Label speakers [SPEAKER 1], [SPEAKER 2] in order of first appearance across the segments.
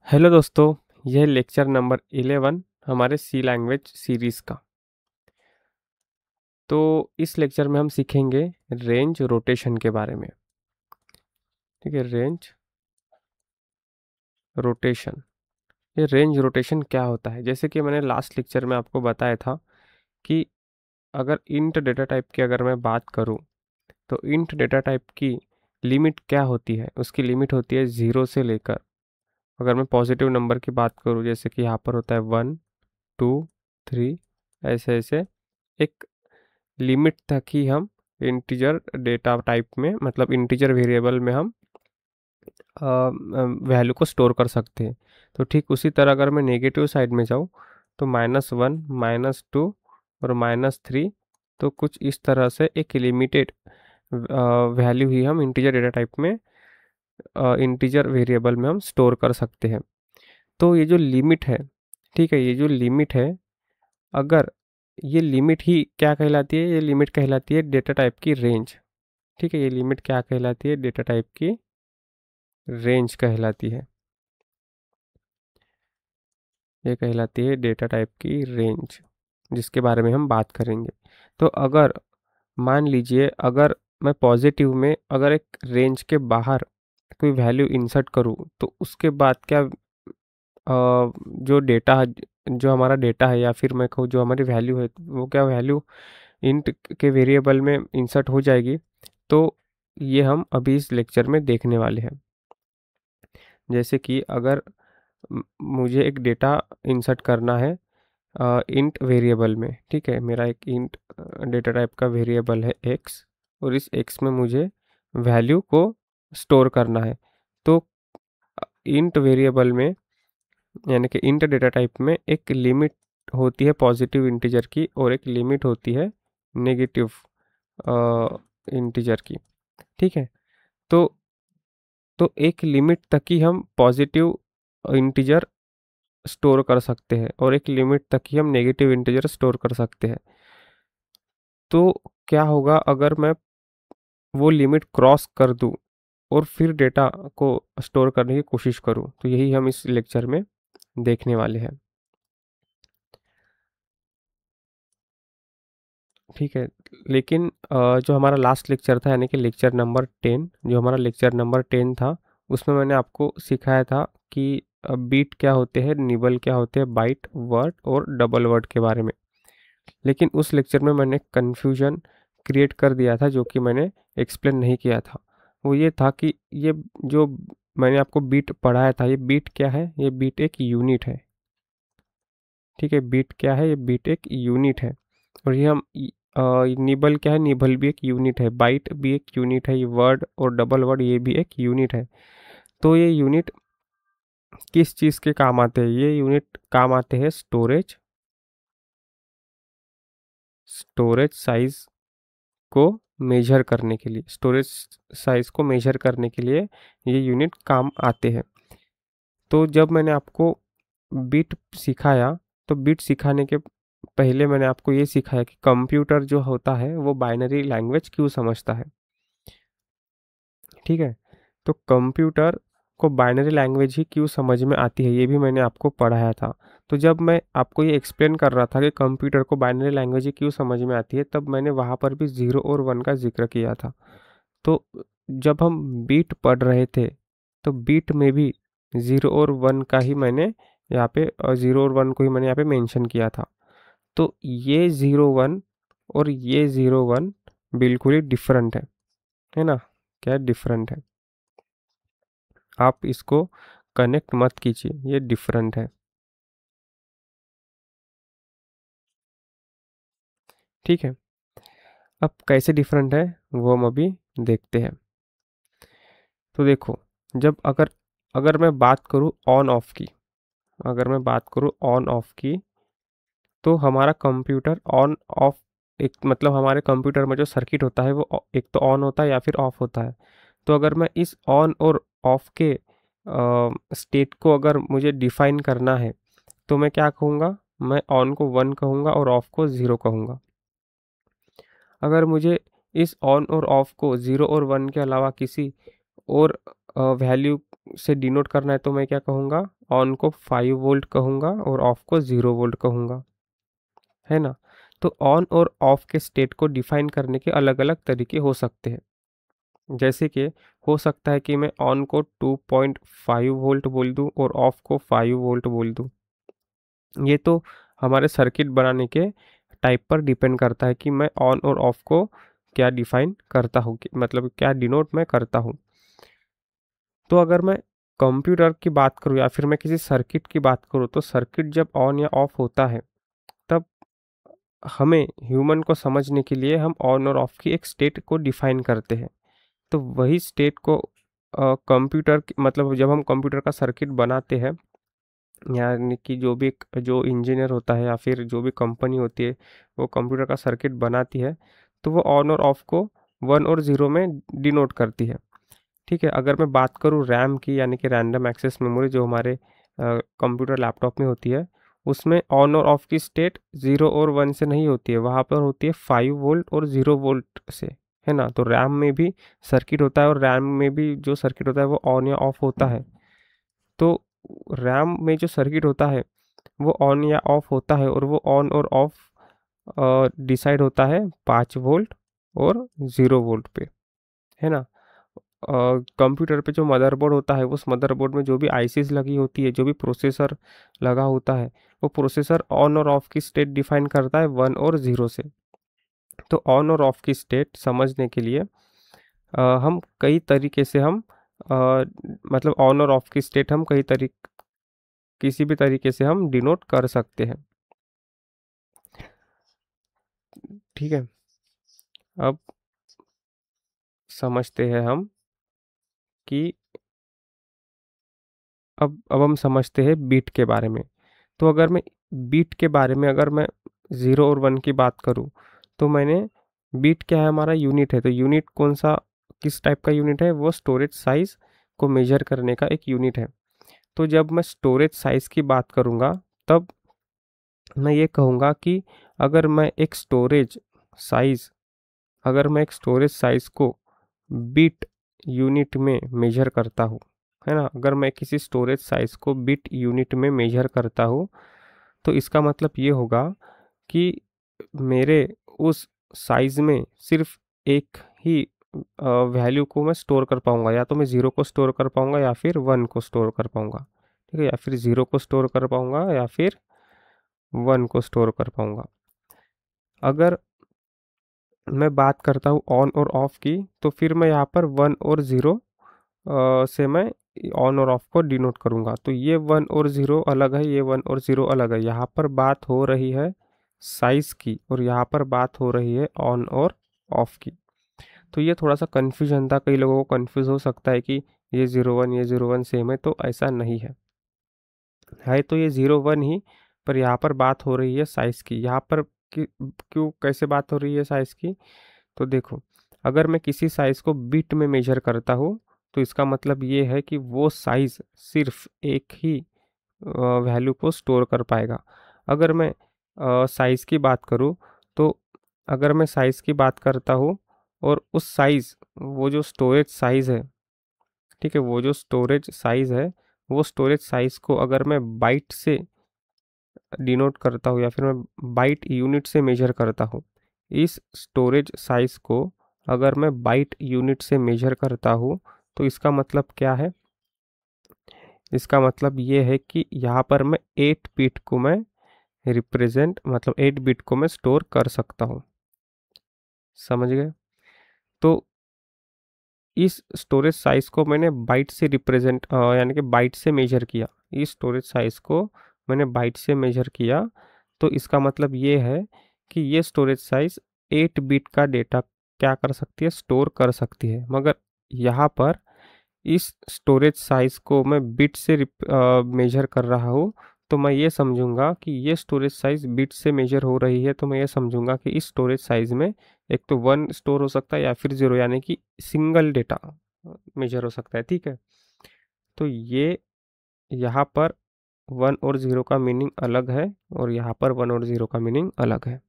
[SPEAKER 1] Hello दोस्तों, यह lecture number 11 हमारे सी लैंग्वेज सीरीज़ का। तो इस लेक्चर में हम सीखेंगे रेंज रोटेशन के बारे में। ठीक है, रेंज रोटेशन। ये रेंज रोटेशन क्या होता है? जैसे कि मैंने लास्ट लेक्चर में आपको बताया था कि अगर इंट डेटा टाइप की अगर मैं बात करूं, तो इंट डेटा टाइप की लिमिट क्या होती है? उसकी लिमिट होती है 0 से लेकर, अगर मैं पॉजिटिव नंबर की बात करूं, जैसे कि यहाँ पर होता है 1 2 3, ऐसे ऐसे एक लिमिट तक ही हम इंटीजर डेटा टाइप में, मतलब इंटीजर वेरिएबल में हम वैल्यू को स्टोर कर सकते हैं। तो ठीक उसी तरह अगर मैं नेगेटिव साइड में जाऊँ, तो -1 -2 और -3, तो कुछ इस तरह से एक लिमिटेड वैल्यू ही हम इंटीजर डेटा टाइप में, इंटीजर वेरिएबल में हम स्टोर कर सकते हैं। तो ये जो लिमिट है, ठीक है, ये जो लिमिट है, अगर ये लिमिट ही क्या कहलाती है? ये लिमिट कहलाती है डेटा टाइप की रेंज। ठीक है, ये लिमिट क्या कहलाती है? डेटा टाइप की रेंज कहलाती है। ये कहलाती है डेटा टाइप की रेंज, जिसके बारे में हम बात करेंगे। तो अगर मान लीजिए, अगर मैं पॉजिटिव में अगर एक रेंज के बाहर कोई वैल्यू इंसर्ट करूँ, तो उसके बाद क्या जो डेटा, जो हमारा डेटा है, या फिर मैं कहूँ जो हमारी वैल्यू है, वो क्या वैल्यू इंट के वेरिएबल में इंसर्ट हो जाएगी। तो ये हम अभी इस लेक्चर में देखने वाले हैं। जैसे कि अगर मुझे एक डेटा इंसर्ट करना है इंट वेरिएबल में, ठीक है, मेरा एक इंट डेटा टाइप का वेरिएबल है एक्स, और इस एक्स में मुझे वैल्यू को स्टोर करना है। तो इंट वेरिएबल में, यानी कि इंट डेटा टाइप में, एक लिमिट होती है पॉजिटिव इंटीजर की और एक लिमिट होती है नेगेटिव इंटीजर की। ठीक है, तो एक लिमिट तक ही हम पॉजिटिव इंटीजर स्टोर कर सकते हैं और एक लिमिट तक ही हम नेगेटिव इंटीजर स्टोर कर सकते हैं। तो क्या होगा अगर मैं वो लिमिट क्रॉस कर दूं और फिर डेटा को स्टोर करने की कोशिश करूं? तो यही हम इस लेक्चर में देखने वाले हैं। ठीक है, लेकिन जो हमारा लास्ट लेक्चर था, यानी कि लेक्चर नंबर 10, जो हमारा लेक्चर नंबर 10 था, उसमें मैंने आपको सिखाया था कि बीट क्या होते हैं, निबल क्या होते हैं, बाइट, वर्ड और डबल वर्ड के बारे में। लेकिन उस लेक्चर में मैंने कन्फ्यूजन क्रिएट कर दिया था, जो कि मैंने एक्सप्लेन नहीं किया था। वो ये था कि ये जो मैंने आपको बीट पढ़ाया था, ये बीट क्या है? ये बीट एक यूनिट है। ठीक है, बीट क्या है? ये बीट एक यूनिट है। और ये हम निबल क्या है? निबल भी एक यूनिट है, बाइट भी एक यूनिट है, ये वर्ड और डबल वर्ड ये भी एक यूनिट है। तो ये यूनिट किस चीज़ के काम आते हैं? ये यूनिट काम आते हैं स्टोरेज स्टोरेज साइज को मेजर करने के लिए। स्टोरेज साइज को मेजर करने के लिए ये यूनिट काम आते हैं। तो जब मैंने आपको बिट सिखाया, तो बिट सिखाने के पहले मैंने आपको ये सिखाया कि कंप्यूटर जो होता है वो बाइनरी लैंग्वेज क्यों समझता है। ठीक है, तो कंप्यूटर को बाइनरी लैंग्वेज ही क्यों समझ में आती है, ये भी मैंने आपको पढ़ाया था। तो जब मैं आपको ये एक्सप्लेन कर रहा था कि कंप्यूटर को बाइनरी लैंग्वेज ही क्यों समझ में आती है, तब मैंने वहाँ पर भी 0 और 1 का जिक्र किया था। तो जब हम बीट पढ़ रहे थे, तो बीट में भी 0 और 1 का ही मैंने यहाँ पे 0 और 1 को ही मैंने यहाँ पे मेंशन किया था। तो ये 0 1 और ये 0 1 बिल्कुल ही डिफरेंट है ना? क्या डिफरेंट है? आप इसको कनेक्ट मत कीजिए, ये डिफरेंट है। ठीक है, अब कैसे डिफरेंट है वो हम अभी देखते हैं। तो देखो, जब अगर अगर मैं बात करूँ ऑन ऑफ की, अगर मैं बात करूँ ऑन ऑफ की, तो हमारा कंप्यूटर ऑन ऑफ, एक मतलब हमारे कंप्यूटर में जो सर्किट होता है वो एक तो ऑन होता है या फिर ऑफ होता है। तो अगर मैं इस ऑन और ऑफ के स्टेट को अगर मुझे डिफाइन करना है, तो मैं क्या कहूँगा? मैं ऑन को 1 कहूँगा और ऑफ को 0 कहूँगा। अगर मुझे इस ऑन और ऑफ को 0 और 1 के अलावा किसी और वैल्यू से डिनोट करना है तो मैं क्या कहूँगा, ऑन को 5 वोल्ट कहूँगा और ऑफ को 0 वोल्ट कहूँगा, है ना। तो ऑन और ऑफ के स्टेट को डिफाइन करने के अलग अलग तरीके हो सकते हैं। जैसे कि हो सकता है कि मैं ऑन को 2.5 वोल्ट बोल दूं और ऑफ को 5 वोल्ट बोल दूं। ये तो हमारे सर्किट बनाने के टाइप पर डिपेंड करता है कि मैं ऑन और ऑफ को क्या डिफाइन करता हूँ, मतलब क्या डिनोट मैं करता हूँ। तो अगर मैं कंप्यूटर की बात करूँ या फिर मैं किसी सर्किट की बात करूँ, तो सर्किट जब ऑन या ऑफ होता है तब हमें ह्यूमन को समझने के लिए हम ऑन और ऑफ की एक स्टेट को डिफाइन करते हैं। तो वही स्टेट को मतलब जब हम कंप्यूटर का सर्किट बनाते हैं, यानी कि जो इंजीनियर होता है या फिर जो भी कंपनी होती है वो कंप्यूटर का सर्किट बनाती है, तो वो ऑन और ऑफ को 1 और 0 में डिनोट करती है। ठीक है, अगर मैं बात करूँ रैम की, यानी कि रैंडम एक्सेस मेमोरी, जो हमारे कंप्यूटर लैपटॉप में होती है, उसमें ऑन और ऑफ की स्टेट 0 और 1 से नहीं होती है, वहाँ पर होती है 5 वोल्ट और 0 वोल्ट से, है ना। तो रैम में भी सर्किट होता है और रैम में भी जो सर्किट होता है वो ऑन या ऑफ होता है। तो रैम में जो सर्किट होता है वो ऑन या ऑफ होता है, और वो ऑन और ऑफ डिसाइड होता है 5 वोल्ट और 0 वोल्ट पे, है ना। कंप्यूटर पे जो मदरबोर्ड होता है, उस मदरबोर्ड में जो भी आईसीज लगी होती है, जो भी प्रोसेसर लगा होता है, वो प्रोसेसर ऑन और ऑफ की स्टेट डिफाइन करता है 1 और 0 से। तो ऑन और ऑफ की स्टेट समझने के लिए हम कई तरीके से हम मतलब ऑन और ऑफ की स्टेट हम किसी भी तरीके से हम डिनोट कर सकते हैं। ठीक है, अब समझते हैं हम कि अब हम समझते हैं बीट के बारे में। तो अगर मैं बीट के बारे में, अगर मैं 0 और 1 की बात करूँ, तो मैंने बीट क्या है, हमारा यूनिट है। तो यूनिट कौन सा, किस टाइप का यूनिट है, वो स्टोरेज साइज़ को मेजर करने का एक यूनिट है। तो जब मैं स्टोरेज साइज़ की बात करूँगा, तब मैं ये कहूँगा कि अगर मैं एक स्टोरेज साइज़ अगर मैं एक स्टोरेज साइज़ को बिट यूनिट में मेजर करता हूँ, है ना, अगर मैं किसी स्टोरेज साइज़ को बिट यूनिट में मेजर करता हूँ, तो इसका मतलब ये होगा कि मेरे उस साइज़ में सिर्फ एक ही वैल्यू को मैं स्टोर कर पाऊँगा, या तो मैं 0 को स्टोर कर पाऊँगा या फिर 1 को स्टोर कर पाऊँगा। ठीक है, या फिर 0 को स्टोर कर पाऊँगा या फिर 1 को स्टोर कर पाऊँगा। अगर मैं बात करता हूँ ऑन और ऑफ की, तो फिर मैं यहाँ पर 1 और 0 से मैं ऑन और ऑफ को डिनोट करूँगा। तो ये 1 और 0 अलग है, ये 1 और 0 अलग है। यहाँ पर बात हो रही है साइज़ की और यहाँ पर बात हो रही है ऑन और ऑफ की। तो ये थोड़ा-सा कन्फ्यूजन था, कई लोगों को कन्फ्यूज़ हो सकता है कि ये 0 1 ये 0 1 सेम है, तो ऐसा नहीं है। है तो ये 0 1 ही, पर यहाँ पर बात हो रही है साइज़ की। यहाँ पर क्यों, कैसे बात हो रही है साइज़ की? तो देखो, अगर मैं किसी साइज़ को बिट में मेजर करता हूँ, तो इसका मतलब ये है कि वो साइज़ सिर्फ एक ही वैल्यू को स्टोर कर पाएगा। अगर मैं साइज़ की बात करूँ, तो अगर मैं साइज़ की बात करता हूँ और उस साइज़ वो जो स्टोरेज साइज़ है, ठीक है, वो जो स्टोरेज साइज़ है, वो स्टोरेज साइज़ को अगर मैं बाइट से डिनोट करता हूँ या फिर मैं बाइट यूनिट से मेजर करता हूँ, इस स्टोरेज साइज़ को अगर मैं बाइट यूनिट से मेजर करता हूँ, तो इसका मतलब क्या है? इसका मतलब ये है कि यहाँ पर मैं 8 बिट को मैं रिप्रेजेंट मतलब 8 बिट को मैं स्टोर कर सकता हूँ। समझ गए? तो इस स्टोरेज साइज़ को मैंने बाइट से यानी कि बाइट से मेजर किया। इस स्टोरेज साइज़ को मैंने बाइट से मेजर किया, तो इसका मतलब ये है कि ये स्टोरेज साइज़ 8 बिट का डेटा क्या कर सकती है, स्टोर कर सकती है। मगर यहाँ पर इस स्टोरेज साइज़ को मैं बिट से मेजर कर रहा हूँ, तो मैं ये समझूंगा कि ये स्टोरेज साइज़ बिट से मेजर हो रही है, तो मैं ये समझूंगा कि इस स्टोरेज साइज़ में एक तो 1 स्टोर हो सकता है या फिर 0, यानी कि सिंगल डेटा मेजर हो सकता है। ठीक है, तो ये यहाँ पर 1 और 0 का मीनिंग अलग है और यहाँ पर 1 और 0 का मीनिंग अलग है।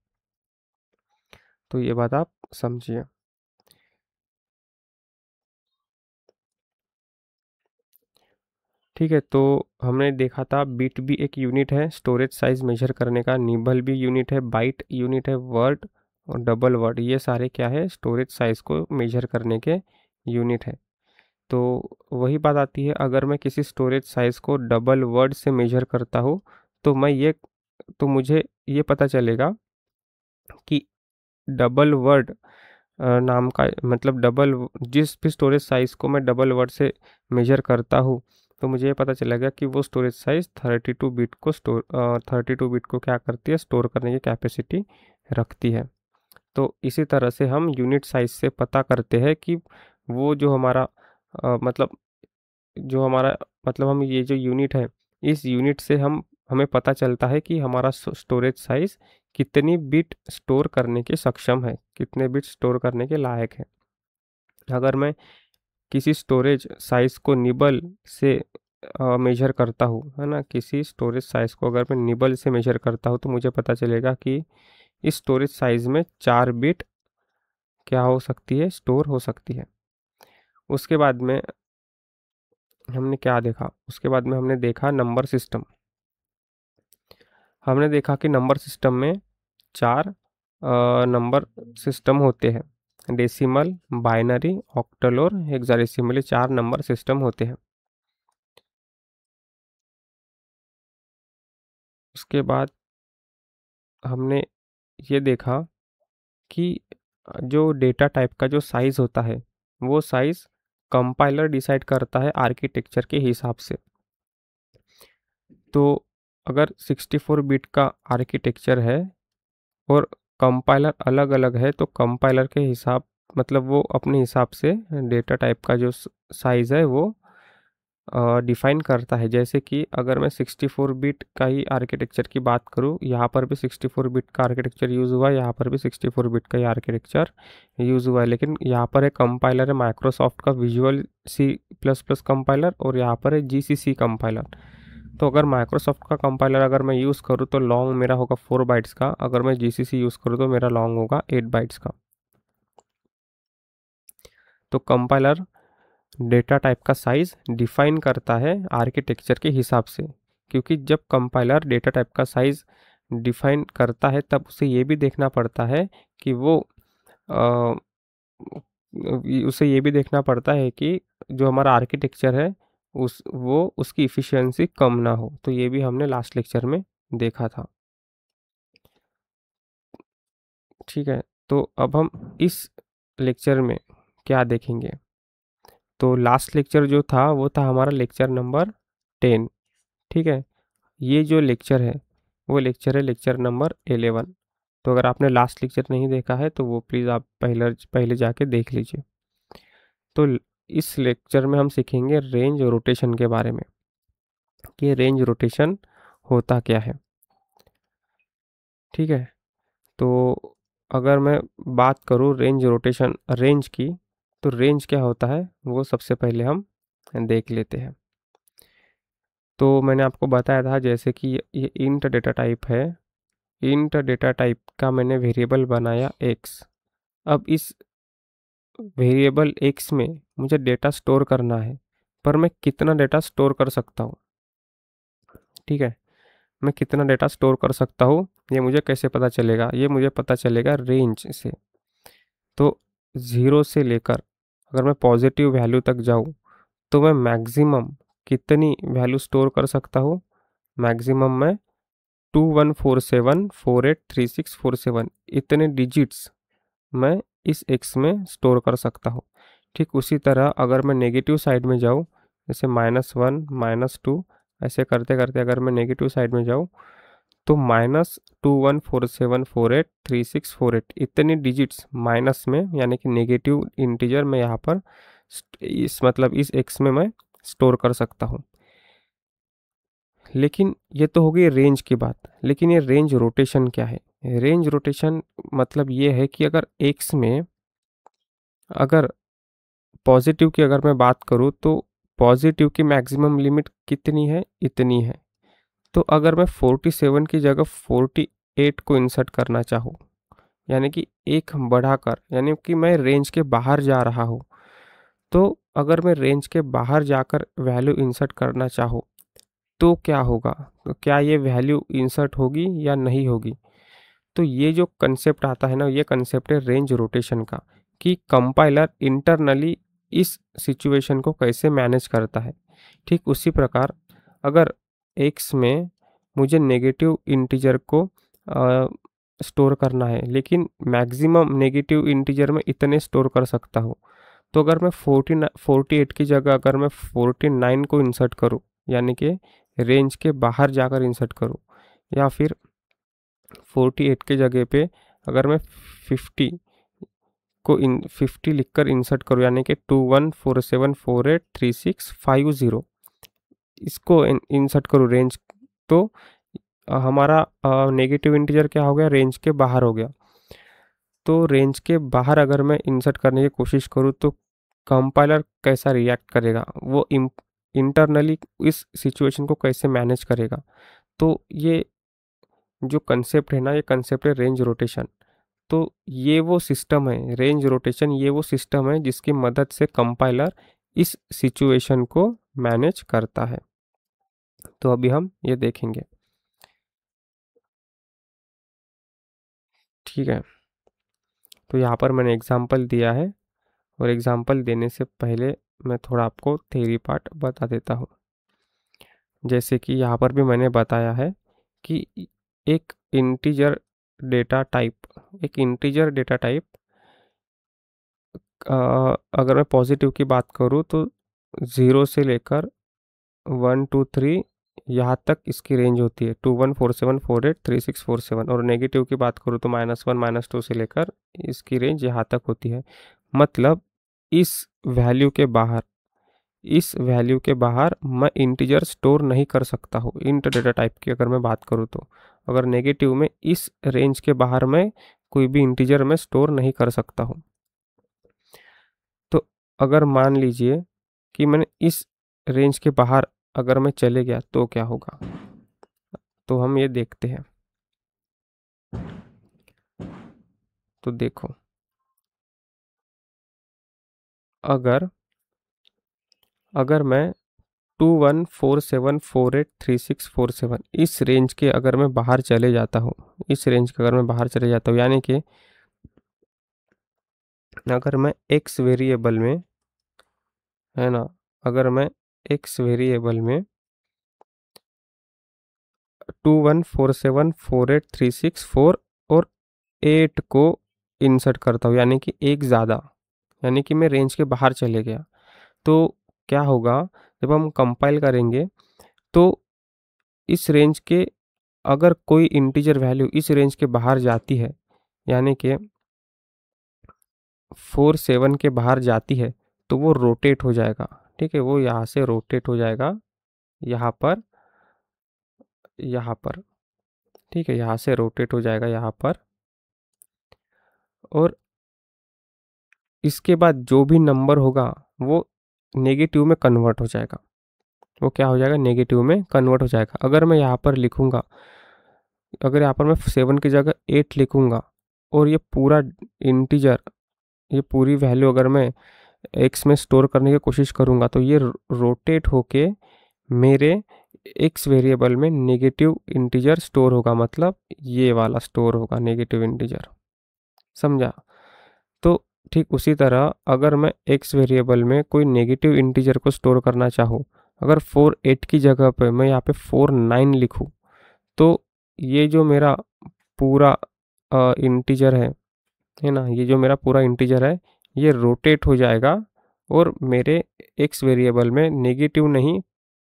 [SPEAKER 1] तो ये बात आप समझिए। ठीक है, तो हमने देखा था बिट भी एक यूनिट है स्टोरेज साइज मेजर करने का, निबल भी यूनिट है, बाइट यूनिट है, वर्ड और डबल वर्ड ये सारे क्या है स्टोरेज साइज को मेजर करने के यूनिट है। तो वही बात आती है, अगर मैं किसी स्टोरेज साइज को डबल वर्ड से मेजर करता हूँ तो मैं ये तो मुझे ये पता चलेगा कि डबल वर्ड नाम का मतलब जिस भी स्टोरेज साइज़ को मैं डबल वर्ड से मेजर करता हूँ तो मुझे ये पता चलेगा कि वो स्टोरेज साइज़ 32 बिट को क्या करती है स्टोर करने की कैपेसिटी रखती है। तो इसी तरह से हम यूनिट साइज़ से पता करते हैं कि वो जो हमारा मतलब जो हमारा मतलब हम ये जो यूनिट है इस यूनिट से हमें पता चलता है कि हमारा स्टोरेज साइज़ कितनी बिट स्टोर करने के सक्षम है, कितने बिट स्टोर करने के लायक है। अगर मैं किसी स्टोरेज साइज़ को निबल से मेजर करता हूँ, है ना? किसी स्टोरेज साइज़ को अगर मैं निबल से मेजर करता हूँ तो मुझे पता चलेगा कि इस स्टोरेज साइज़ में 4 बिट क्या हो सकती है स्टोर हो सकती है। उसके बाद में हमने क्या देखा? उसके बाद में हमने देखा नंबर सिस्टम। हमने देखा कि नंबर सिस्टम में 4 नंबर सिस्टम होते हैं। डेसिमल, बाइनरी, ऑक्टल और हेक्साडेसिमल, ये 4 नंबर सिस्टम होते हैं। उसके बाद हमने ये देखा कि जो डेटा टाइप का जो साइज़ होता है, वो साइज़ कंपाइलर डिसाइड करता है आर्किटेक्चर के हिसाब से। तो अगर 64 बिट का आर्किटेक्चर है और कंपाइलर अलग-अलग है तो कंपाइलर के हिसाब मतलब वो अपने हिसाब से डेटा टाइप का जो साइज़ है वो डिफ़ाइन करता है। जैसे कि अगर मैं 64 बिट का ही आर्किटेक्चर की बात करूँ, यहाँ पर भी 64 बिट का आर्किटेक्चर यूज़ हुआ है, यहाँ पर भी 64 बिट का ही आर्किटेक्चर यूज़ हुआ है। लेकिन यहाँ पर एक कंपाइलर है माइक्रोसॉफ्ट का visual C plus plus compiler और यहाँ पर है जीसीसी कंपाइलर। तो अगर माइक्रोसॉफ्ट का कंपाइलर अगर मैं यूज़ करूँ तो लॉन्ग मेरा होगा 4 बाइट्स का, अगर मैं जीसीसी यूज़ करूँ तो मेरा लॉन्ग होगा 8 बाइट्स का। तो कंपाइलर डेटा टाइप का साइज़ डिफाइन करता है आर्किटेक्चर के हिसाब से, क्योंकि जब कंपाइलर डेटा टाइप का साइज़ डिफाइन करता है तब उसे ये भी देखना पड़ता है कि वो अ, उसे ये भी देखना पड़ता है कि जो हमारा आर्किटेक्चर है वो उसकी इफ़िशियंसी कम ना हो। तो ये भी हमने लास्ट लेक्चर में देखा था। ठीक है, तो अब हम इस लेक्चर में क्या देखेंगे? तो लास्ट लेक्चर जो था वो था हमारा लेक्चर नंबर 10। ठीक है, ये जो लेक्चर है वो लेक्चर है लेक्चर नंबर 11। तो अगर आपने लास्ट लेक्चर नहीं देखा है तो वो प्लीज़ आप पहले पहले जाके देख लीजिए। तो इस लेक्चर में हम सीखेंगे रेंज रोटेशन के बारे में कि रेंज रोटेशन होता क्या है। ठीक है, तो अगर मैं बात करूँ रेंज की, तो रेंज क्या होता है वो सबसे पहले हम देख लेते हैं। तो मैंने आपको बताया था जैसे कि ये इंट डेटा टाइप है, इंट डेटा टाइप का मैंने वेरिएबल बनाया x। अब इस वेरिएबल x में मुझे डेटा स्टोर करना है, पर मैं कितना डेटा स्टोर कर सकता हूँ? ठीक है, मैं कितना डेटा स्टोर कर सकता हूँ ये मुझे कैसे पता चलेगा? ये मुझे पता चलेगा रेंज से। तो 0 से लेकर अगर मैं पॉजिटिव वैल्यू तक जाऊँ तो मैं मैक्सिमम कितनी वैल्यू स्टोर कर सकता हूँ? मैक्सिमम मैं 2147483647 इतने डिजिट्स मैं इस x में स्टोर कर सकता हूँ। ठीक उसी तरह अगर मैं नेगेटिव साइड में जाऊँ, जैसे -1 -2 ऐसे करते करते अगर मैं नेगेटिव साइड में जाऊँ तो -2147483648 इतने डिजिट्स माइनस में यानी कि नेगेटिव इंटीजर में यहाँ पर इस x में मैं स्टोर कर सकता हूँ। लेकिन ये तो हो गई रेंज की बात, लेकिन ये रेंज रोटेशन क्या है? रेंज रोटेशन मतलब ये है कि अगर x में अगर पॉजिटिव की अगर मैं बात करूँ तो पॉजिटिव की मैक्सिमम लिमिट कितनी है? इतनी है। तो अगर मैं 47 की जगह 48 को इंसर्ट करना चाहूँ, यानी कि एक बढ़ाकर, यानी कि मैं रेंज के बाहर जा रहा हूँ, तो अगर मैं रेंज के बाहर जाकर वैल्यू इंसर्ट करना चाहूँ तो क्या होगा? तो क्या ये वैल्यू इंसर्ट होगी या नहीं होगी? तो ये जो कंसेप्ट आता है ना, ये कंसेप्ट है रेंज रोटेशन का, कि कंपाइलर इंटरनली इस सिचुएशन को कैसे मैनेज करता है। ठीक उसी प्रकार अगर एक्स में मुझे नेगेटिव इंटीजर को स्टोर करना है, लेकिन मैक्सिमम नेगेटिव इंटीजर में इतने स्टोर कर सकता हूँ। तो अगर मैं 48 की जगह अगर मैं 49 को इंसर्ट करूँ, यानी कि रेंज के बाहर जाकर इंसर्ट करूँ, या फिर 48 के जगह पे अगर मैं 50 को 50 लिखकर इंसर्ट करूँ, यानी कि 2147483650 इसको इंसर्ट करूँ रेंज, तो हमारा नेगेटिव इंटीजर क्या हो गया? रेंज के बाहर हो गया। तो रेंज के बाहर अगर मैं इंसर्ट करने की कोशिश करूँ तो कंपाइलर कैसा रिएक्ट करेगा, वो इंटरनली इस सिचुएशन को कैसे मैनेज करेगा? तो ये जो कंसेप्ट है ना, ये कंसेप्ट है रेंज रोटेशन। तो ये वो सिस्टम है, रेंज रोटेशन ये वो सिस्टम है जिसकी मदद से कंपाइलर इस सिचुएशन को मैनेज करता है। तो अभी हम ये देखेंगे, ठीक है। तो यहाँ पर मैंने एग्जांपल दिया है, और एग्जांपल देने से पहले मैं थोड़ा आपको थ्योरी पार्ट बता देता हूँ। जैसे कि यहाँ पर भी मैंने बताया है कि एक इंटीजर डेटा टाइप एक इंटीजर डेटा टाइप अगर मैं पॉजिटिव की बात करूँ तो 0 से लेकर 1 2 3 यहाँ तक इसकी रेंज होती है, 2147483647। और नेगेटिव की बात करूँ तो -1 -2 से लेकर इसकी रेंज यहाँ तक होती है। मतलब इस वैल्यू के बाहर इस वैल्यू के बाहर मैं इंटीजर स्टोर नहीं कर सकता हूँ। इंट डेटा टाइप की अगर मैं बात करूँ तो अगर नेगेटिव में इस रेंज के बाहर मैं कोई भी इंटीजर में स्टोर नहीं कर सकता हूँ। तो अगर मान लीजिए कि मैंने इस रेंज के बाहर अगर मैं चले गया तो क्या होगा? तो हम ये देखते हैं। तो देखो, अगर अगर मैं 2147483647 इस रेंज के अगर मैं बाहर चले जाता हूँ, इस रेंज के अगर मैं बाहर चले जाता हूँ, यानी कि अगर मैं एक्स वेरिएबल में, है ना, अगर मैं एक्स वेरिएबल में 21474836 और 8 को इंसर्ट करता हूँ, यानी कि एक ज़्यादा, यानी कि मैं रेंज के बाहर चले गया, तो क्या होगा? जब हम कंपाइल करेंगे तो इस रेंज के अगर कोई इंटीजर वैल्यू इस रेंज के बाहर जाती है, यानी कि 47 के बाहर जाती है, तो वो रोटेट हो जाएगा। ठीक है, वो यहाँ से रोटेट हो जाएगा यहाँ पर, यहाँ पर। ठीक है, यहाँ से रोटेट हो जाएगा यहाँ पर, और इसके बाद जो भी नंबर होगा वो नेगेटिव में कन्वर्ट हो जाएगा। वो क्या हो जाएगा? नेगेटिव में कन्वर्ट हो जाएगा। अगर मैं यहाँ पर लिखूँगा, अगर यहाँ पर मैं 7 की जगह 8 लिखूँगा, और ये पूरा इंटीजर, ये पूरी वैल्यू अगर मैं एक्स में स्टोर करने की कोशिश करूँगा, तो ये रोटेट होके मेरे एक्स वेरिएबल में नेगेटिव इंटीजर स्टोर होगा। मतलब ये वाला स्टोर होगा नेगेटिव इंटीजर, समझा? तो ठीक उसी तरह अगर मैं एक्स वेरिएबल में कोई नेगेटिव इंटीजर को स्टोर करना चाहूँ, अगर 48 की जगह पे मैं यहाँ पे 49 लिखूँ, तो ये जो मेरा पूरा इंटीजर है ना, ये जो मेरा पूरा इंटीजर है, ये रोटेट हो जाएगा और मेरे एक्स वेरिएबल में नेगेटिव नहीं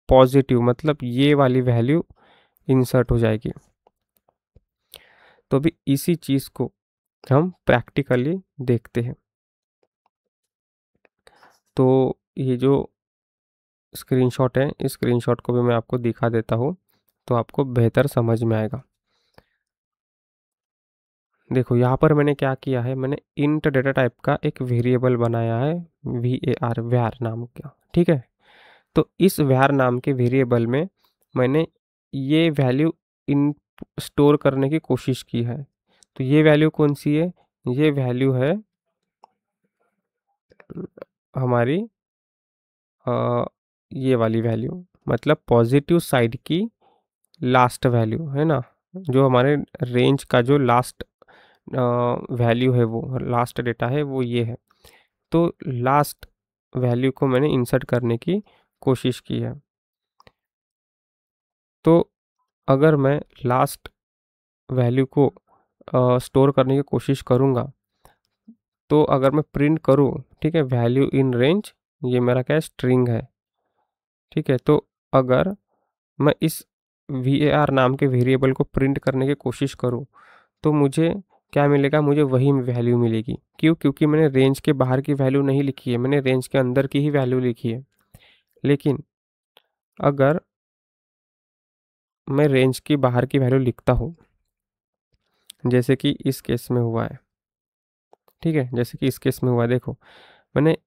[SPEAKER 1] पॉजिटिव, मतलब ये वाली वैल्यू इंसर्ट हो जाएगी। तो अभी इसी चीज़ को हम प्रैक्टिकली देखते हैं। तो ये जो स्क्रीनशॉट है, इस स्क्रीनशॉट को भी मैं आपको दिखा देता हूँ, तो आपको बेहतर समझ में आएगा। देखो यहाँ पर मैंने क्या किया है, मैंने इंट डेटा टाइप का एक वेरिएबल बनाया है, var var नाम का। ठीक है, तो इस var नाम के वेरिएबल में मैंने ये वैल्यू इन स्टोर करने की कोशिश की है। तो ये वैल्यू कौन सी है? ये वैल्यू है हमारी ये वाली वैल्यू, मतलब पॉजिटिव साइड की लास्ट वैल्यू है ना, जो हमारे रेंज का जो लास्ट वैल्यू है, वो लास्ट डेटा है वो ये है। तो लास्ट वैल्यू को मैंने इंसर्ट करने की कोशिश की है। तो अगर मैं लास्ट वैल्यू को स्टोर करने की कोशिश करूँगा, तो अगर मैं प्रिंट करूँ, ठीक है, वैल्यू इन रेंज, ये मेरा क्या है, स्ट्रिंग है, ठीक है। तो अगर मैं इस var नाम के वेरिएबल को प्रिंट करने की कोशिश करूँ, तो मुझे क्या मिलेगा, मुझे वही वैल्यू मिलेगी। क्यों? क्योंकि मैंने रेंज के बाहर की वैल्यू नहीं लिखी है, मैंने रेंज के अंदर की ही वैल्यू लिखी है। लेकिन अगर मैं रेंज की बाहर की वैल्यू लिखता हूँ, जैसे कि इस केस में हुआ है, ठीक है, जैसे कि इस केस में हुआ है, देखो मैंने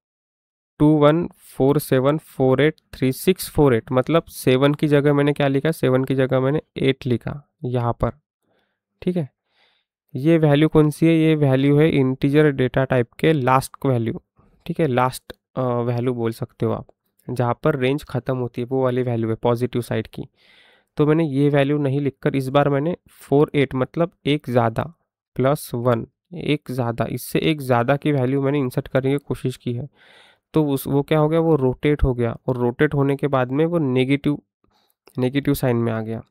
[SPEAKER 1] 2147483648, मतलब 7 की जगह मैंने क्या लिखा, 7 की जगह मैंने 8 लिखा यहाँ पर, ठीक है। ये वैल्यू कौन सी है, ये वैल्यू है इंटीजर डेटा टाइप के लास्ट वैल्यू, ठीक है, लास्ट वैल्यू बोल सकते हो आप, जहाँ पर रेंज ख़त्म होती है वो वाली वैल्यू है पॉजिटिव साइड की। तो मैंने ये वैल्यू नहीं लिखकर इस बार मैंने 48, मतलब एक ज़्यादा, +1, एक ज़्यादा, इससे एक ज़्यादा की वैल्यू मैंने इंसर्ट करने की कोशिश की है। तो उस वो क्या हो गया, वो रोटेट हो गया, और रोटेट होने के बाद में वो नेगेटिव नेगेटिव साइन में आ गया।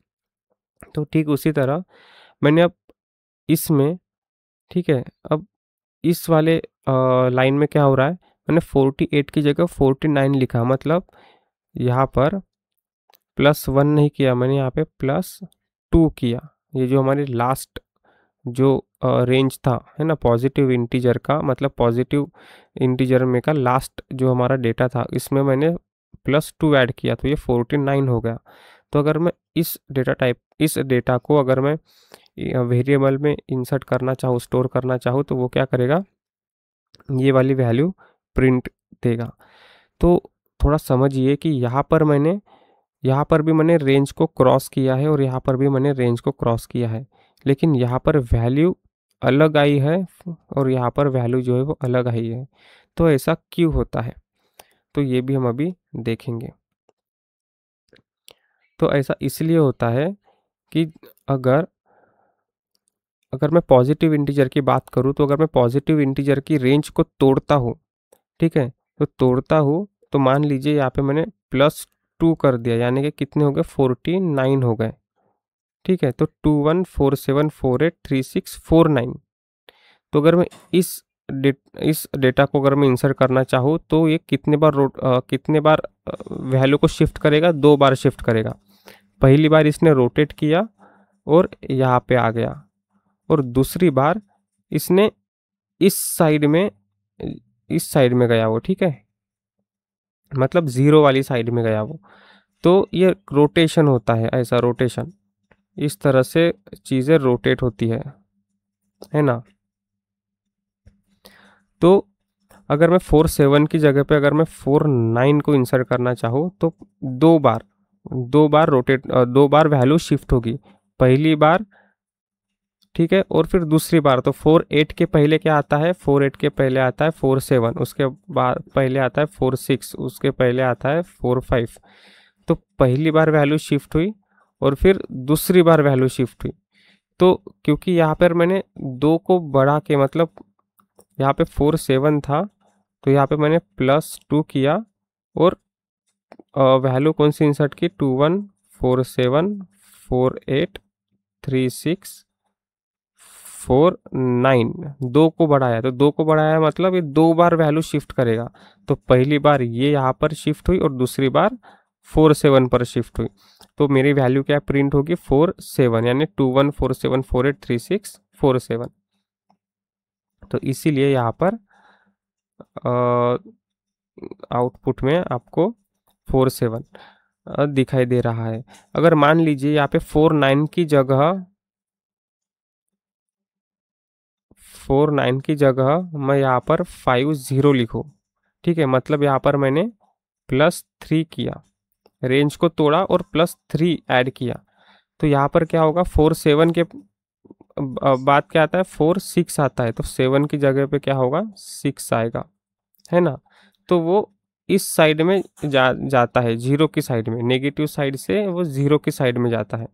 [SPEAKER 1] तो ठीक उसी तरह मैंने अब इसमें, ठीक है, अब इस वाले लाइन में क्या हो रहा है, मैंने 48 की जगह 49 लिखा, मतलब यहाँ पर +1 नहीं किया मैंने, यहाँ पे +2 किया। ये जो हमारी लास्ट जो रेंज था, है ना, पॉजिटिव इंटीजर का, मतलब पॉजिटिव इंटीजर में का लास्ट जो हमारा डेटा था, इसमें मैंने +2 ऐड किया, तो ये 49 हो गया। तो अगर मैं इस डेटा टाइप, इस डेटा को अगर मैं वेरिएबल में इंसर्ट करना चाहूँ, स्टोर करना चाहूँ, तो वो क्या करेगा, ये वाली वैल्यू प्रिंट देगा। तो थोड़ा समझिए कि यहाँ पर भी मैंने रेंज को क्रॉस किया है, और यहाँ पर भी मैंने रेंज को क्रॉस किया है, लेकिन यहाँ पर वैल्यू अलग आई है, और यहाँ पर वैल्यू जो है वो अलग आई है। तो ऐसा क्यों होता है, तो ये भी हम अभी देखेंगे। तो ऐसा इसलिए होता है कि अगर अगर मैं पॉजिटिव इंटीजर की बात करूँ, तो अगर मैं पॉजिटिव इंटीजर की रेंज को तोड़ता हूँ, ठीक है, तो तोड़ता हूँ, तो मान लीजिए यहाँ पे मैंने +2 कर दिया, यानी कि कितने हो गए, 49 हो गए, ठीक है। तो 2147483649। तो अगर मैं इस डेटा को अगर मैं इंसर्ट करना चाहूँ, तो ये कितने बार वैल्यू को शिफ्ट करेगा, 2 बार शिफ्ट करेगा। पहली बार इसने रोटेट किया और यहाँ पे आ गया, और दूसरी बार इसने इस साइड में इस साइड में गया वो, ठीक है, मतलब 0 वाली साइड में गया वो। तो ये रोटेशन होता है, ऐसा रोटेशन, इस तरह से चीज़ें रोटेट होती है ना। तो अगर मैं 47 की जगह पे अगर मैं 49 को इंसर्ट करना चाहूँ, तो दो बार वैल्यू शिफ्ट होगी। पहली बार, ठीक है, और फिर दूसरी बार। तो 48 के पहले क्या आता है, 48 के पहले आता है 47, उसके बाद पहले आता है 46, उसके पहले आता है 45। तो पहली बार वैल्यू शिफ्ट हुई, और फिर दूसरी बार वैल्यू शिफ्ट हुई। तो क्योंकि यहाँ पर मैंने 2 को बढ़ा के, मतलब यहाँ पे 47 था, तो यहाँ पे मैंने +2 किया, और वैल्यू कौन सी इंसर्ट की, 2147483649, 2 को बढ़ाया, तो 2 को बढ़ाया मतलब ये 2 बार वैल्यू शिफ्ट करेगा। तो पहली बार ये यहाँ पर शिफ्ट हुई, और दूसरी बार 47 पर शिफ्ट हुई। तो मेरी वैल्यू क्या प्रिंट होगी, 47, यानी 2147483647। तो इसीलिए यहाँ पर आउटपुट में आपको 47 दिखाई दे रहा है। अगर मान लीजिए यहाँ पे 49 की जगह मैं यहाँ पर 50 लिखूँ, ठीक है, मतलब यहाँ पर मैंने +3 किया, रेंज को तोड़ा और +3 ऐड किया। तो यहाँ पर क्या होगा, 47 के बाद क्या आता है, 46 आता है, तो 7 की जगह पे क्या होगा, 6 आएगा, है ना। तो वो इस साइड में जाता है, जीरो की साइड में, नेगेटिव साइड से वो जीरो की साइड में जाता है।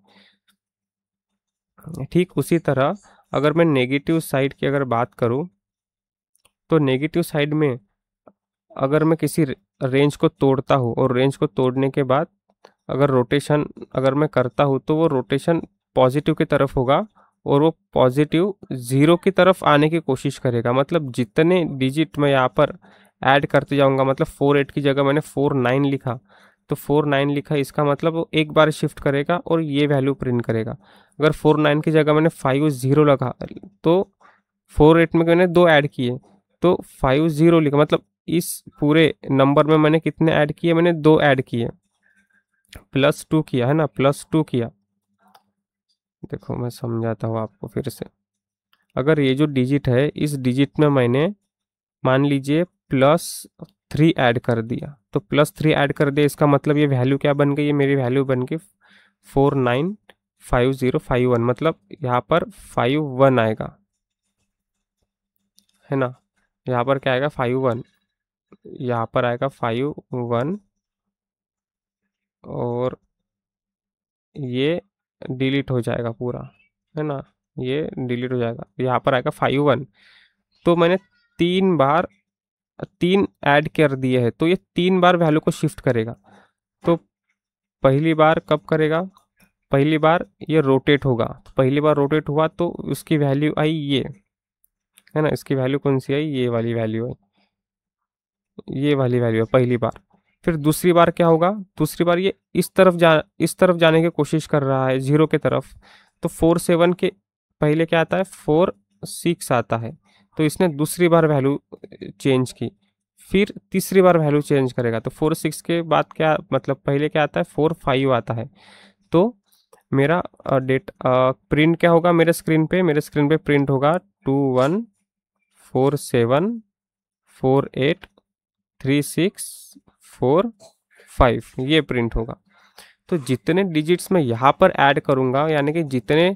[SPEAKER 1] ठीक उसी तरह अगर मैं नेगेटिव साइड की अगर बात करूँ, तो नेगेटिव साइड में अगर मैं किसी रेंज को तोड़ता हूँ और रेंज को तोड़ने के बाद अगर रोटेशन अगर मैं करता हूँ, तो वो रोटेशन पॉजिटिव की तरफ होगा और वो पॉजिटिव ज़ीरो की तरफ आने की कोशिश करेगा। मतलब जितने डिजिट मैं यहाँ पर ऐड करते जाऊँगा, मतलब 48 की जगह मैंने 49 लिखा, तो 49 लिखा, इसका मतलब वो एक बार शिफ्ट करेगा और ये वैल्यू प्रिंट करेगा। अगर 49 की जगह मैंने 50 लगा, तो 48 में मैंने 2 ऐड किए, तो 50 लिखा, मतलब इस पूरे नंबर में मैंने कितने ऐड किए, मैंने 2 ऐड किए, +2 किया है ना, +2 किया। देखो मैं समझाता हूँ आपको फिर से। अगर ये जो डिजिट है, इस डिजिट में मैंने मान लीजिए +3 ऐड कर दिया, तो +3 ऐड कर दिया, इसका मतलब ये वैल्यू क्या बन गई, ये मेरी वैल्यू बन गई 495051, मतलब यहाँ पर 51 आएगा, है ना। यहाँ पर क्या आएगा, 51, यहाँ पर आएगा 51, और ये डिलीट हो जाएगा पूरा, है ना, ये डिलीट हो जाएगा, यहाँ पर आएगा 51। तो मैंने 3 बार 3 ऐड कर दिए हैं, तो ये 3 बार वैल्यू को शिफ्ट करेगा। तो पहली बार कब करेगा, पहली बार ये रोटेट होगा, तो पहली बार रोटेट हुआ तो उसकी वैल्यू आई ये, है ना, इसकी वैल्यू कौन सी आई, ये वाली वैल्यू है, ये वाली वैल्यू है पहली बार। फिर दूसरी बार क्या होगा, दूसरी बार ये इस तरफ जाने की कोशिश कर रहा है, जीरो की तरफ, तो 47 के पहले क्या आता है, 46 आता है, तो इसने दूसरी बार वैल्यू चेंज की। फिर तीसरी बार वैल्यू चेंज करेगा, तो 46 के बाद क्या, मतलब पहले क्या आता है, 45 आता है। तो मेरा प्रिंट क्या होगा मेरे स्क्रीन पे प्रिंट होगा 2147483645, ये प्रिंट होगा। तो जितने डिजिट्स मैं यहाँ पर ऐड करूँगा, यानी कि जितने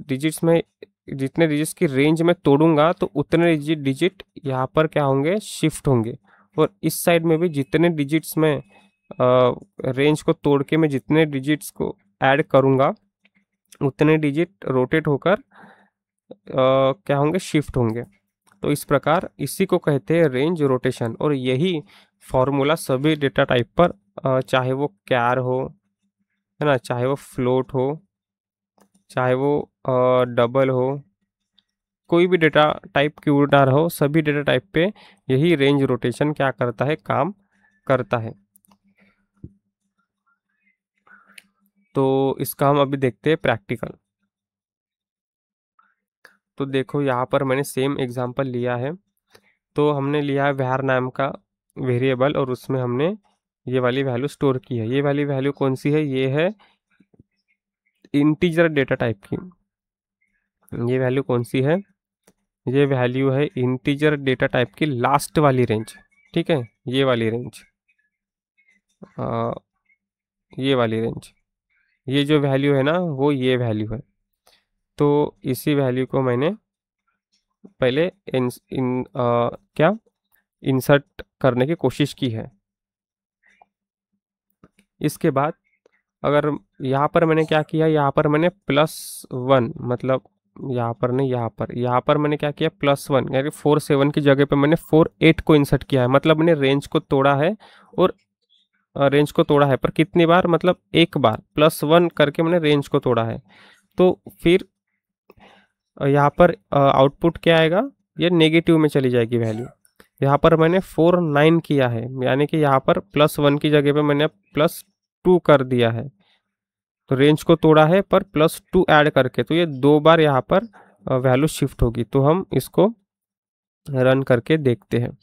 [SPEAKER 1] डिजिट्स में जितने डिजिट्स की रेंज में तोड़ूंगा, तो उतने डिजिट यहाँ पर क्या होंगे, शिफ्ट होंगे। और इस साइड में भी जितने डिजिट्स में रेंज को तोड़ के मैं जितने डिजिट्स को ऐड करूँगा, उतने डिजिट रोटेट होकर क्या होंगे, शिफ्ट होंगे। तो इस प्रकार इसी को कहते हैं रेंज रोटेशन, और यही फॉर्मूला सभी डेटा टाइप पर चाहे वो कैर हो, है ना, चाहे वो फ्लोट हो, चाहे वो डबल हो, कोई भी डेटा टाइप क्यों ना रहो, सभी डेटा टाइप पे यही रेंज रोटेशन क्या करता है, काम करता है। तो इसका हम अभी देखते हैं प्रैक्टिकल। तो देखो यहाँ पर मैंने सेम एग्जांपल लिया है। तो हमने लिया है var नाम का वेरिएबल, और उसमें हमने ये वाली वैल्यू स्टोर की है। ये वाली वैल्यू कौन सी है, ये है इंटीजर डेटा टाइप की। ये वैल्यू कौन सी है, ये वैल्यू है इंटीजर डेटा टाइप की लास्ट वाली रेंज, ठीक है, ये वाली रेंज, ये वाली रेंज, ये जो वैल्यू है ना, वो ये वैल्यू है। तो इसी वैल्यू को मैंने पहले क्या इंसर्ट करने की कोशिश की है। इसके बाद अगर यहाँ पर मैंने क्या किया, यहाँ पर मैंने +1, मतलब यहाँ पर मैंने क्या किया, +1, यानी 47 की जगह पे मैंने 48 को इंसर्ट किया है। मतलब मैंने रेंज को तोड़ा है, और रेंज को तोड़ा है, पर कितनी बार, मतलब एक बार +1 करके मैंने रेंज को तोड़ा है। तो फिर यहाँ पर आउटपुट क्या आएगा, ये नेगेटिव में चली जाएगी वैल्यू। यहाँ पर मैंने 49 किया है, यानी कि यहाँ पर +1 की जगह पे मैंने +2 कर दिया है, तो रेंज को तोड़ा है पर +2 ऐड करके, तो ये 2 बार यहाँ पर वैल्यू शिफ्ट होगी। तो हम इसको रन करके देखते हैं।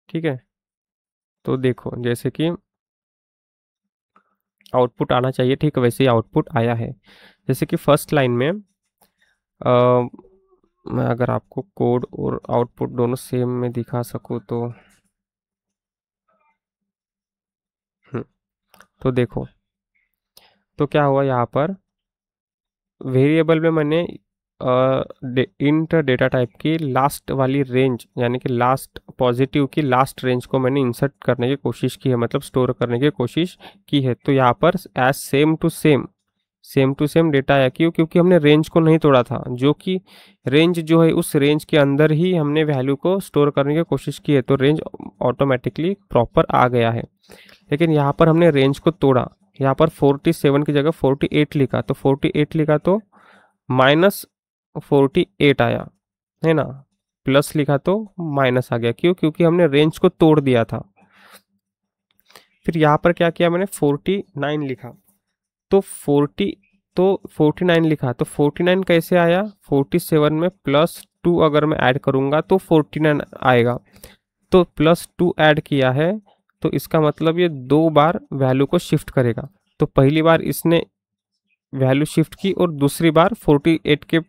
[SPEAKER 1] ठीक है, तो देखो जैसे कि आउटपुट आना चाहिए, ठीक वैसे ही आउटपुट आया है। जैसे कि फर्स्ट लाइन में मैं अगर आपको कोड और आउटपुट दोनों सेम में दिखा सकूँ तो तो देखो, तो क्या हुआ यहाँ पर, वेरिएबल में मैंने इंट डेटा टाइप की लास्ट वाली रेंज, यानी कि लास्ट पॉजिटिव की लास्ट रेंज को मैंने इंसर्ट करने की कोशिश की है, मतलब स्टोर करने की कोशिश की है। तो यहाँ पर as same to same data आया। क्यों? क्योंकि हमने रेंज को नहीं तोड़ा था, जो कि रेंज जो है उस रेंज के अंदर ही हमने वैल्यू को स्टोर करने की कोशिश की है, तो रेंज ऑटोमेटिकली प्रॉपर आ गया है। लेकिन यहाँ पर हमने रेंज को तोड़ा, यहाँ पर 47 की जगह 48 लिखा, तो 48 लिखा तो -48 आया, है ना। प्लस लिखा तो माइनस आ गया। क्यों? क्योंकि हमने रेंज को तोड़ दिया था। फिर यहाँ पर क्या किया मैंने, 49 लिखा, तो 49 लिखा, तो 49 कैसे आया, 47 में +2 अगर मैं ऐड करूंगा तो 49 आएगा। तो +2 ऐड किया है, तो इसका मतलब ये 2 बार वैल्यू को शिफ्ट करेगा। तो पहली बार इसने वैल्यू शिफ्ट की, और दूसरी बार 48 के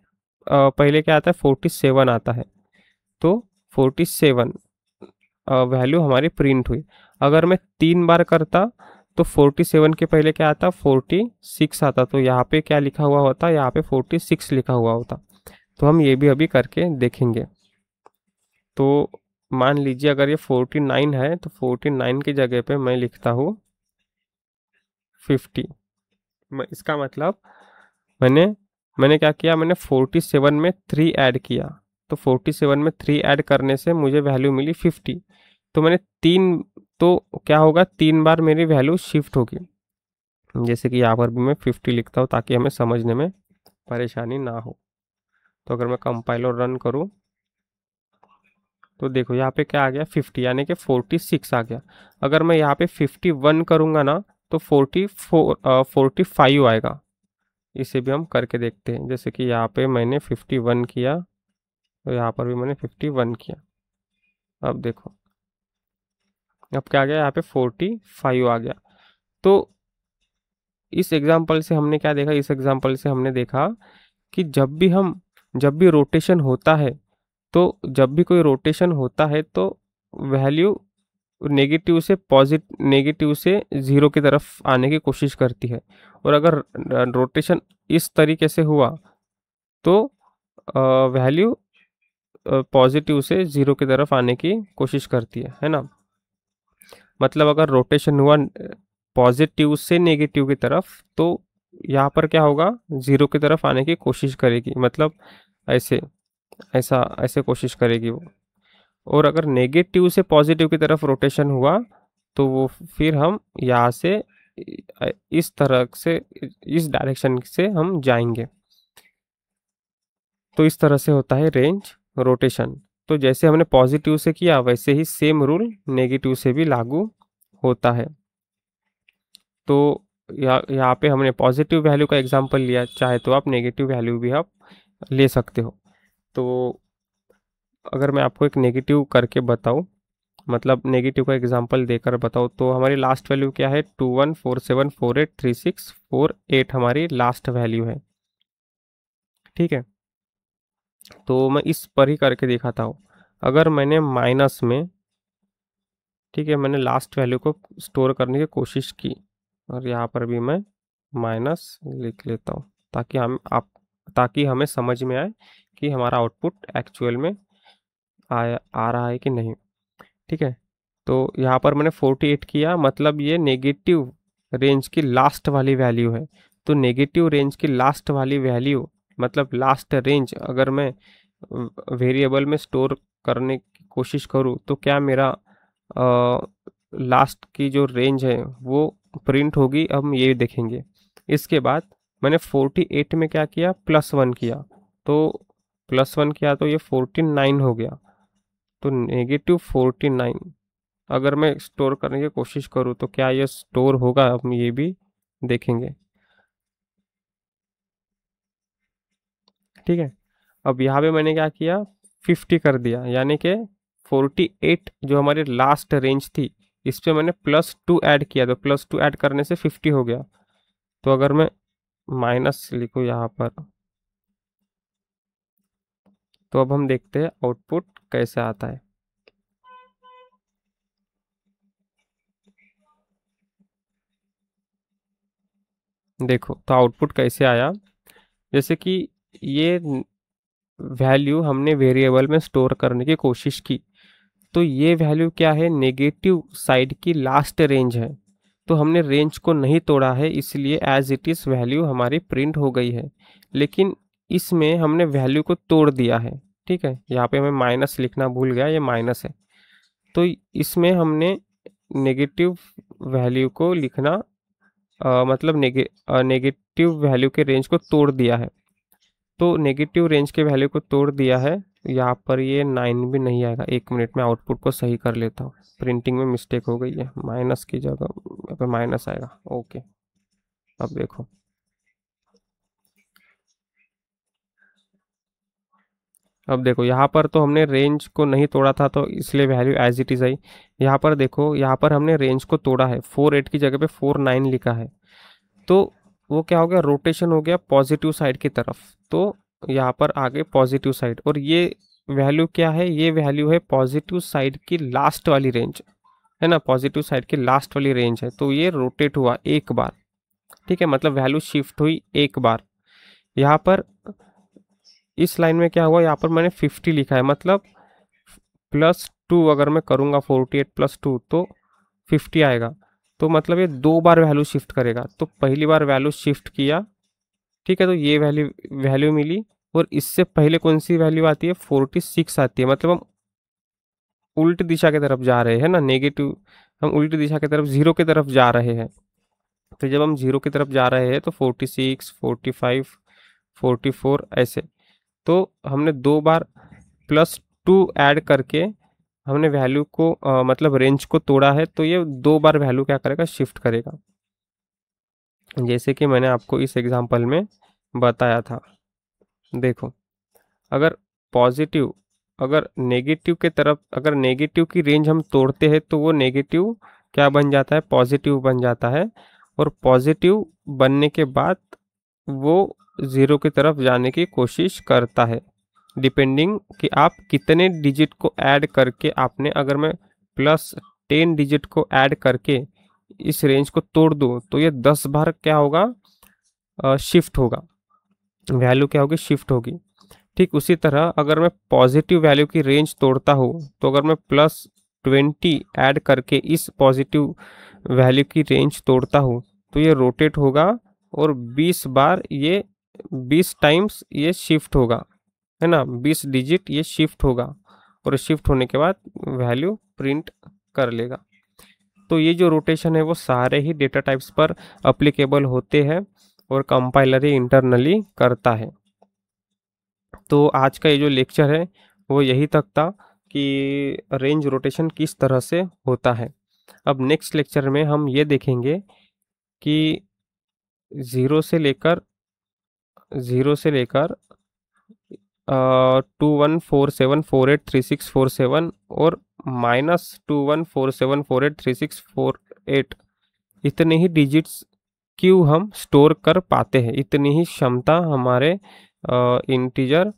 [SPEAKER 1] पहले क्या आता है, 47 आता है। तो 47 वैल्यू हमारी प्रिंट हुई। अगर मैं 3 बार करता तो 47 के पहले क्या आता, 46 आता। तो यहाँ पे क्या लिखा हुआ होता, यहाँ पे 46 लिखा हुआ होता। तो हम ये भी अभी करके देखेंगे। तो मान लीजिए अगर ये 49 है, तो 49 की जगह पे मैं लिखता हूँ 50। इसका मतलब मैंने मैंने क्या किया, मैंने 47 में 3 ऐड किया। तो 47 में 3 ऐड करने से मुझे वैल्यू मिली 50। तो मैंने 3, तो क्या होगा, 3 बार मेरी वैल्यू शिफ्ट होगी। जैसे कि यहाँ पर भी मैं 50 लिखता हूँ ताकि हमें समझने में परेशानी ना हो। तो अगर मैं कंपाइल और रन करूँ तो देखो यहाँ पे क्या आ गया, 50, यानी कि 46 आ गया। अगर मैं यहाँ पे 51 करूँगा ना, तो 45 आएगा। इसे भी हम करके देखते हैं। जैसे कि यहाँ पे मैंने 51 किया, तो यहाँ पर भी मैंने 51 किया। अब देखो, अब क्या आ गया, यहाँ पे 45 आ गया। तो इस एग्जाम्पल से हमने क्या देखा, इस एग्जाम्पल से हमने देखा कि जब भी रोटेशन होता है, तो जब भी कोई रोटेशन होता है तो वैल्यू नेगेटिव से जीरो की तरफ आने की कोशिश करती है। और अगर रोटेशन इस तरीके से हुआ तो वैल्यू पॉजिटिव से जीरो की तरफ आने की कोशिश करती है ना। मतलब अगर रोटेशन हुआ पॉजिटिव से नेगेटिव की तरफ, तो यहाँ पर क्या होगा, जीरो की तरफ आने की कोशिश करेगी, मतलब ऐसे ऐसे कोशिश करेगी वो। और अगर नेगेटिव से पॉजिटिव की तरफ रोटेशन हुआ, तो वो फिर हम यहाँ से इस तरह से, इस डायरेक्शन से हम जाएंगे। तो इस तरह से होता है रेंज रोटेशन। तो जैसे हमने पॉजिटिव से किया, वैसे ही सेम रूल नेगेटिव से भी लागू होता है। तो यहाँ पे हमने पॉजिटिव वैल्यू का एग्जांपल लिया, चाहे तो आप नेगेटिव वैल्यू भी आप ले सकते हो। तो अगर मैं आपको एक नेगेटिव करके बताऊं, मतलब नेगेटिव का एग्जांपल देकर बताऊं, तो हमारी लास्ट वैल्यू क्या है, 2147483648 हमारी लास्ट वैल्यू है। ठीक है, तो मैं इस पर ही करके दिखाता हूँ। अगर मैंने माइनस में, ठीक है, मैंने लास्ट वैल्यू को स्टोर करने की कोशिश की, और यहाँ पर भी मैं माइनस लिख लेता हूँ, ताकि हमें समझ में आए कि हमारा आउटपुट एक्चुअल में आ रहा है कि नहीं। ठीक है, तो यहाँ पर मैंने 48 किया, मतलब ये नेगेटिव रेंज की लास्ट वाली वैल्यू है। तो नेगेटिव रेंज की लास्ट वाली वैल्यू, मतलब लास्ट रेंज, अगर मैं वेरिएबल में स्टोर करने की कोशिश करूँ, तो क्या मेरा लास्ट की जो रेंज है वो प्रिंट होगी, अब हम ये देखेंगे। इसके बाद मैंने 48 में क्या किया, +1 किया। तो +1 किया तो ये 49 हो गया। तो -49 अगर मैं स्टोर करने की कोशिश करूँ तो क्या ये स्टोर होगा, हम ये भी देखेंगे। ठीक है, अब यहाँ पे मैंने क्या किया, 50 कर दिया, यानी कि 48 जो हमारी लास्ट रेंज थी, इस पे मैंने +2 ऐड किया, तो +2 ऐड करने से 50 हो गया। तो अगर मैं माइनस लिखूँ यहाँ पर, तो अब हम देखते हैं आउटपुट कैसे आता है। देखो तो आउटपुट कैसे आया, जैसे कि ये वैल्यू हमने वेरिएबल में स्टोर करने की कोशिश की, तो ये वैल्यू क्या है, नेगेटिव साइड की लास्ट रेंज है। तो हमने रेंज को नहीं तोड़ा है, इसलिए एज इट इज़ वैल्यू हमारी प्रिंट हो गई है। लेकिन इसमें हमने वैल्यू को तोड़ दिया है। ठीक है, यहाँ पे मैं माइनस लिखना भूल गया, ये माइनस है। तो इसमें हमने नेगेटिव वैल्यू को लिखना मतलब नेगेटिव वैल्यू के रेंज को तोड़ दिया है। तो नेगेटिव रेंज के वैल्यू को तोड़ दिया है। यहाँ पर ये 9 भी नहीं आएगा। 1 मिनट में आउटपुट को सही कर लेता हूँ, प्रिंटिंग में मिस्टेक हो गई है, माइनस की जगह यहाँ पे माइनस आएगा। ओके, अब देखो, अब देखो यहाँ पर तो हमने रेंज को नहीं तोड़ा था, तो इसलिए वैल्यू एज इट इज़ आई। यहाँ पर देखो, यहाँ पर हमने रेंज को तोड़ा है, 4 8 की जगह पे 4 9 लिखा है। तो वो क्या हो गया, रोटेशन हो गया पॉजिटिव साइड की तरफ। तो यहाँ पर आगे पॉजिटिव साइड, और ये वैल्यू क्या है, ये वैल्यू है पॉजिटिव साइड की लास्ट वाली रेंज, है ना, पॉजिटिव साइड की लास्ट वाली रेंज है। तो ये रोटेट हुआ एक बार। ठीक है, मतलब वैल्यू शिफ्ट हुई एक बार। यहाँ पर इस लाइन में क्या हुआ, यहाँ पर मैंने 50 लिखा है, मतलब +2 अगर मैं करूँगा 48 +2 तो 50 आएगा। तो मतलब ये 2 बार वैल्यू शिफ्ट करेगा। तो पहली बार वैल्यू शिफ्ट किया, ठीक है, तो ये वैल्यू वैल्यू मिली। और इससे पहले कौन सी वैल्यू आती है, 46 आती है। मतलब हम उल्टी दिशा की तरफ जा रहे हैं ना, नेगेटिव, हम उल्टी दिशा की तरफ, जीरो की तरफ जा रहे हैं। तो जब हम जीरो की तरफ जा रहे हैं तो 46 45 44 ऐसे। तो हमने 2 बार +2 ऐड करके हमने वैल्यू को मतलब रेंज को तोड़ा है। तो ये 2 बार वैल्यू क्या करेगा, शिफ्ट करेगा, जैसे कि मैंने आपको इस एग्जांपल में बताया था। देखो, अगर पॉजिटिव, अगर नेगेटिव के तरफ, अगर नेगेटिव की रेंज हम तोड़ते हैं तो वो नेगेटिव क्या बन जाता है, पॉजिटिव बन जाता है। और पॉजिटिव बनने के बाद वो ज़ीरो की तरफ जाने की कोशिश करता है, डिपेंडिंग कि आप कितने डिजिट को ऐड करके आपने, अगर मैं +10 डिजिट को ऐड करके इस रेंज को तोड़ दूँ तो ये 10 बार क्या होगा, शिफ्ट होगा, वैल्यू क्या होगी, शिफ्ट होगी। ठीक उसी तरह अगर मैं पॉजिटिव वैल्यू की रेंज तोड़ता हूँ, तो अगर मैं +20 ऐड करके इस पॉजिटिव वैल्यू की रेंज तोड़ता हूँ तो ये रोटेट होगा, और 20 बार ये 20 टाइम्स ये शिफ्ट होगा, है ना, 20 डिजिट ये शिफ्ट होगा। और शिफ्ट होने के बाद वैल्यू प्रिंट कर लेगा। तो ये जो रोटेशन है वो सारे ही डेटा टाइप्स पर अप्लीकेबल होते हैं, और कंपाइलर ही इंटरनली करता है। तो आज का ये जो लेक्चर है वो यही तक था कि रेंज रोटेशन किस तरह से होता है। अब नेक्स्ट लेक्चर में हम ये देखेंगे कि ज़ीरो से लेकर 2147483647 और -2147483648 इतने ही डिजिट्स क्यों हम स्टोर कर पाते हैं, इतनी ही क्षमता हमारे इंटीजर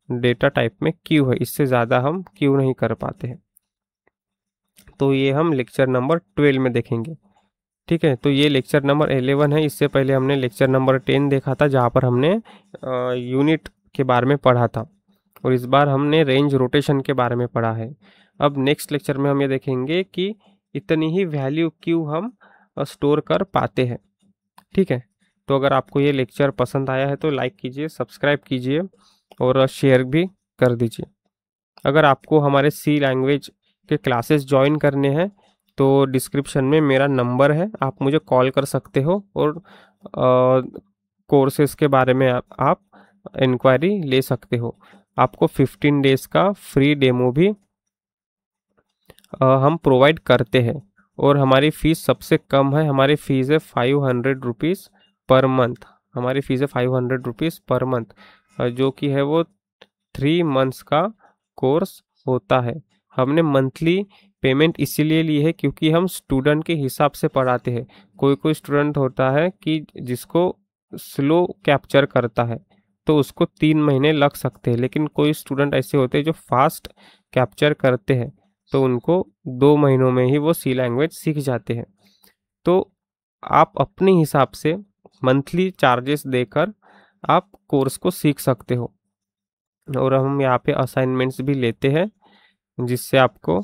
[SPEAKER 1] डेटा टाइप में क्यों है, इससे ज़्यादा हम क्यों नहीं कर पाते हैं। तो ये हम लेक्चर नंबर 12 में देखेंगे। ठीक है, तो ये लेक्चर नंबर 11 है। इससे पहले हमने लेक्चर नंबर 10 देखा था, जहाँ पर हमने यूनिट के बारे में पढ़ा था, और इस बार हमने रेंज रोटेशन के बारे में पढ़ा है। अब नेक्स्ट लेक्चर में हम ये देखेंगे कि इतनी ही वैल्यू क्यों हम स्टोर कर पाते हैं। ठीक है, तो अगर आपको ये लेक्चर पसंद आया है तो लाइक कीजिए, सब्सक्राइब कीजिए और शेयर भी कर दीजिए। अगर आपको हमारे सी लैंग्वेज के क्लासेस ज्वाइन करने हैं तो डिस्क्रिप्शन में मेरा नंबर है, आप मुझे कॉल कर सकते हो, और कोर्सेज के बारे में आप इंक्वायरी ले सकते हो। आपको 15 डेज़ का फ्री डेमो भी हम प्रोवाइड करते हैं, और हमारी फ़ीस सबसे कम है। हमारी फ़ीस है 500 रुपीज़ पर मंथ। हमारी फ़ीस है 500 रुपीज़ पर मंथ, जो कि है वो 3 मंथ्स का कोर्स होता है। हमने मंथली पेमेंट इसीलिए ली है क्योंकि हम स्टूडेंट के हिसाब से पढ़ाते हैं। कोई कोई स्टूडेंट होता है कि जिसको स्लो कैप्चर करता है तो उसको 3 महीने लग सकते हैं, लेकिन कोई स्टूडेंट ऐसे होते हैं जो फास्ट कैप्चर करते हैं तो उनको 2 महीनों में ही वो सी लैंग्वेज सीख जाते हैं। तो आप अपने हिसाब से मंथली चार्जेस देकर आप कोर्स को सीख सकते हो। और हम यहाँ पे असाइनमेंट्स भी लेते हैं जिससे आपको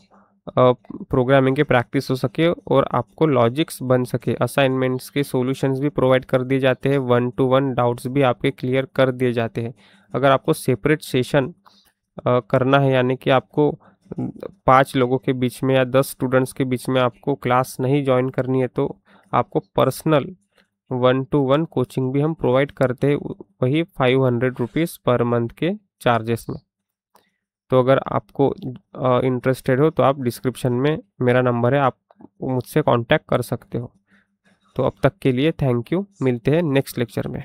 [SPEAKER 1] प्रोग्रामिंग के प्रैक्टिस हो सके और आपको लॉजिक्स बन सके। असाइनमेंट्स के सॉल्यूशंस भी प्रोवाइड कर दिए जाते हैं, 1-to-1 डाउट्स भी आपके क्लियर कर दिए जाते हैं। अगर आपको सेपरेट सेशन करना है, यानी कि आपको 5 लोगों के बीच में या 10 स्टूडेंट्स के बीच में आपको क्लास नहीं ज्वाइन करनी है, तो आपको पर्सनल 1-to-1 कोचिंग भी हम प्रोवाइड करते हैं, वही 500 रुपीज़ पर मंथ के चार्जेस में। तो अगर आपको इंटरेस्टेड हो तो आप डिस्क्रिप्शन में मेरा नंबर है, आप मुझसे कांटेक्ट कर सकते हो। तो अब तक के लिए थैंक यू, मिलते हैं नेक्स्ट लेक्चर में।